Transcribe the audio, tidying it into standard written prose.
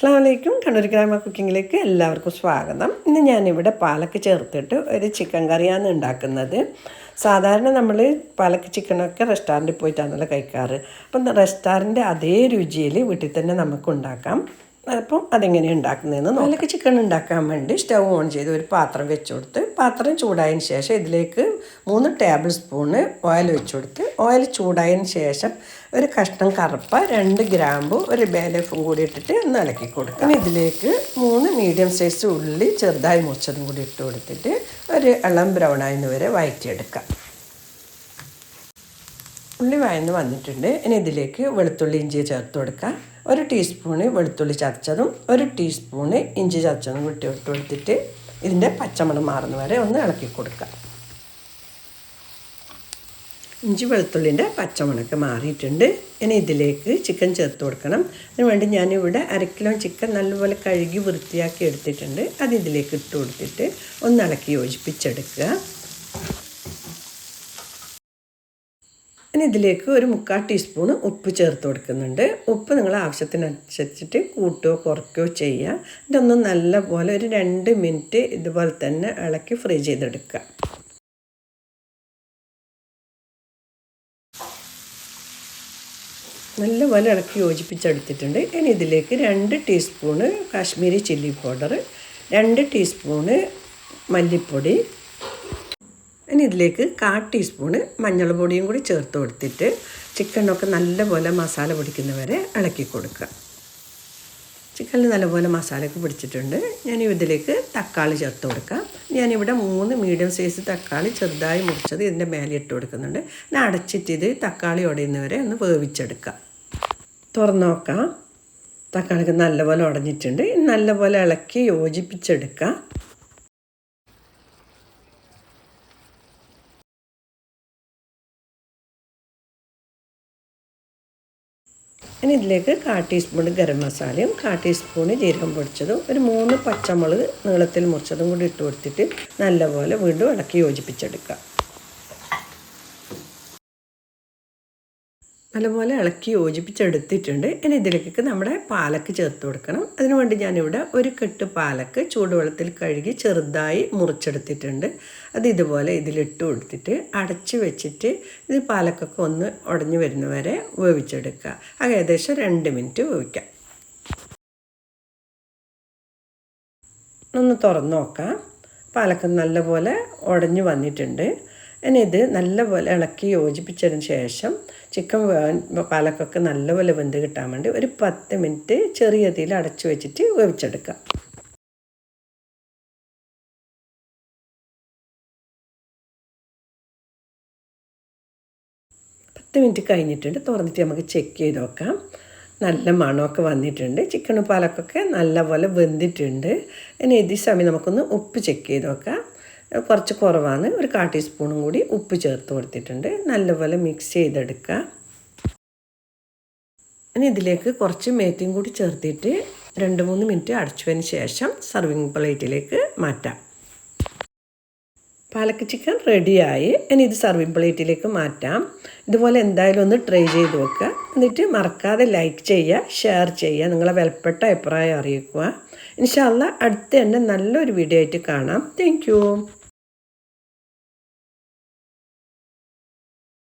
അസ്സലാമു അലൈക്കും. കണ്ണൂർ ഗ്രാമ കുക്കിങ്ങിലേക്ക് എല്ലാവർക്കും സ്വാഗതം. ഇന്ന് ഞാനിവിടെ പാലക്ക് ചേർത്തിട്ട് ഒരു ചിക്കൻ കറിയാണ് ഉണ്ടാക്കുന്നത്. സാധാരണ നമ്മൾ പാലക്ക് ചിക്കനൊക്കെ റെസ്റ്റോറൻറ്റിൽ പോയിട്ടാണല്ലോ കഴിക്കാറ്. അപ്പം റെസ്റ്റോറൻറ്റ് അതേ രുചിയിൽ വീട്ടിൽ തന്നെ നമുക്ക് ഉണ്ടാക്കാം. അപ്പം അതെങ്ങനെയാണ് ഉണ്ടാക്കുന്നതെന്ന് പാലക്ക് ചിക്കൻ ഉണ്ടാക്കാൻ വേണ്ടി സ്റ്റവ് ഓൺ ചെയ്ത് ഒരു പാത്രം വെച്ച് കൊടുത്ത് പാത്രം ചൂടായതിന് ശേഷം ഇതിലേക്ക് 3 ടേബിൾ സ്പൂണ് ഓയിൽ വെച്ച് കൊടുത്ത് ഓയിൽ ചൂടായതിന് ശേഷം ഒരു കഷ്ണം കറുപ്പ, 2 ഗ്രാമ്പു, ഒരു ബേ ലീഫും കൂടി ഇട്ടിട്ട് ഒന്ന് ഇളക്കി കൊടുക്കാം. ഇതിലേക്ക് 3 മീഡിയം സൈസ് ഉള്ളി ചെറുതായി മുറിച്ചതും കൂടി ഇട്ട് കൊടുത്തിട്ട് ഒരു ഇളം ബ്രൗൺ ആയതിന് വരെ വഴറ്റിയെടുക്കാം. ഉള്ളി വഴന്ന് വന്നിട്ടുണ്ട്. ഇനി ഇതിലേക്ക് വെളുത്തുള്ളി ഇഞ്ചി ചേർത്ത് കൊടുക്കാം. 1 ടീസ്പൂണ് വെളുത്തുള്ളി ചതച്ചതും 1 ടീസ്പൂണ് ഇഞ്ചി ചതച്ചതും ഇട്ട് കൊടുത്തിട്ട് ഇതിൻ്റെ പച്ചമണം മാറുന്ന വരെ ഒന്ന് ഇളക്കി കൊടുക്കാം. ഇഞ്ചി വെളുത്തുള്ളിൻ്റെ പച്ചമണമൊക്കെ മാറിയിട്ടുണ്ട്. ഇനി ഇതിലേക്ക് ചിക്കൻ ചേർത്ത് കൊടുക്കണം. അതിനുവേണ്ടി ഞാനിവിടെ 1 കിലോ ചിക്കൻ നല്ലപോലെ കഴുകി വൃത്തിയാക്കി എടുത്തിട്ടുണ്ട്. അത് ഇതിലേക്ക് ഇട്ട് കൊടുത്തിട്ട് ഒന്ന് ഇളക്കി യോജിപ്പിച്ചെടുക്കുക. ഇനി ഇതിലേക്ക് ഒരു 3/4 ടീസ്പൂണ് ഉപ്പ് ചേർത്ത് കൊടുക്കുന്നുണ്ട്. ഉപ്പ് നിങ്ങൾ ആവശ്യത്തിനനുസരിച്ചിട്ട് കൂട്ടുകയോ കുറയ്ക്കുകയോ ചെയ്യുക. ഇതൊന്ന് നല്ലപോലെ ഒരു 2 മിനിറ്റ് ഇതുപോലെ തന്നെ ഇളക്കി ഫ്രൈ ചെയ്തെടുക്കുക. നല്ലപോലെ ഇളക്കി യോജിപ്പിച്ചെടുത്തിട്ടുണ്ട്. ഇനി ഇതിലേക്ക് 2 teaspoon Kashmiri chilli powder, 2 teaspoon മല്ലിപ്പൊടി, ഇനി ഇതിലേക്ക് 1/4 ടീസ്പൂണ് മഞ്ഞൾ പൊടിയും കൂടി ചേർത്ത് കൊടുത്തിട്ട് ചിക്കനൊക്കെ നല്ലപോലെ മസാല പിടിക്കുന്നവരെ ഇളക്കി കൊടുക്കുക. ചിക്കനിൽ നല്ലപോലെ മസാലയൊക്കെ പിടിച്ചിട്ടുണ്ട്. ഞാൻ ഇതിലേക്ക് തക്കാളി ചേർത്ത് കൊടുക്കാം. ഞാനിവിടെ 3 മീഡിയം സൈസ് തക്കാളി ചെറുതായി മുറിച്ചത് ഇതിൻ്റെ മേലെ ഇട്ട് കൊടുക്കുന്നുണ്ട്. ഞാൻ അടച്ചിട്ട് ഇത് തക്കാളി ഉടയുന്നവരെ ഒന്ന് വേവിച്ചെടുക്കാം. തുറന്ന് നോക്കാം. തക്കാളിക്ക് നല്ലപോലെ ഉടഞ്ഞിട്ടുണ്ട്. നല്ലപോലെ ഇളക്കി യോജിപ്പിച്ചെടുക്കാം. ഇനി ഇതിലേക്ക് 1/4 ടീസ്പൂൺ ഗരം മസാലയും 1/4 ടീസ്പൂൺ ജീരകം പൊടിച്ചതും ഒരു 3 പച്ചമുളക് നീളത്തിൽ മുറിച്ചതും കൂടി ഇട്ട് കൊടുത്തിട്ട് നല്ലപോലെ വീണ്ടും ഇളക്കി യോജിപ്പിച്ചെടുക്കുക. നല്ലപോലെ ഇളക്കി യോജിപ്പിച്ചെടുത്തിട്ടുണ്ട്. ഇനി ഇതിലേക്ക് നമ്മുടെ പാലക്ക് ചേർത്ത് കൊടുക്കണം. അതിനുവേണ്ടി ഞാനിവിടെ ഒരു കെട്ട് പാലക്ക് ചൂടുവെള്ളത്തിൽ കഴുകി ചെറുതായി മുറിച്ചെടുത്തിട്ടുണ്ട്. അത് ഇതുപോലെ ഇതിലിട്ട് കൊടുത്തിട്ട് അടച്ച് വെച്ചിട്ട് ഇത് പാലക്കൊക്കെ ഒന്ന് ഉടഞ്ഞു വരുന്നവരെ വേവിച്ചെടുക്കുക. ഏകദേശം 2 മിനിറ്റ് വേവിക്കാം. ഒന്ന് തുറന്ന് നോക്കാം. പാലക്ക് നല്ലപോലെ ഉടഞ്ഞു വന്നിട്ടുണ്ട്. ഇനി ഇത് നല്ലപോലെ ഇളക്കി യോജിപ്പിച്ചതിന് ശേഷം ചിക്കൻ പാലക്കൊക്കെ നല്ലപോലെ വെന്ത് കിട്ടാൻ വേണ്ടി ഒരു 10 മിനിറ്റ് ചെറിയ തീയിൽ അടച്ചു വെച്ചിട്ട് വേവിച്ചെടുക്കാം. 10 മിനിറ്റ് കഴിഞ്ഞിട്ടുണ്ട്. തുറന്നിട്ട് നമുക്ക് ചെക്ക് ചെയ്ത് നോക്കാം. നല്ല മണമൊക്കെ വന്നിട്ടുണ്ട്. ചിക്കനും പാലക്കൊക്കെ നല്ലപോലെ വെന്തിട്ടുണ്ട്. ഇനി ഈ സമയം നമുക്കൊന്ന് ഉപ്പ് ചെക്ക് ചെയ്ത് നോക്കാം. കുറച്ച് കുറവാണ്. ഒരു 1/4 ടീസ്പൂണും കൂടി ഉപ്പ് ചേർത്ത് കൊടുത്തിട്ടുണ്ട്. നല്ലപോലെ മിക്സ് ചെയ്തെടുക്കുക. ഇനി ഇതിലേക്ക് കുറച്ച് മേത്തിയും കൂടി ചേർത്തിട്ട് 2-3 മിനിറ്റ് അടച്ചതിന് ശേഷം സർവിങ് പ്ലേറ്റിലേക്ക് മാറ്റാം. പാലക്ക് ചിക്കൻ റെഡിയായി. ഇനി ഇത് സർവിങ് പ്ലേറ്റിലേക്ക് മാറ്റാം. ഇതുപോലെ എന്തായാലും ഒന്ന് ട്രൈ ചെയ്ത് നോക്കുക. എന്നിട്ട് മറക്കാതെ ലൈക്ക് ചെയ്യുക, ഷെയർ ചെയ്യുക, നിങ്ങളെ വിലപ്പെട്ട അഭിപ്രായം അറിയിക്കുക. ഇൻഷാ അല്ലാഹ് അടുത്ത തന്നെ നല്ലൊരു വീഡിയോ ആയിട്ട് കാണാം. Thank you.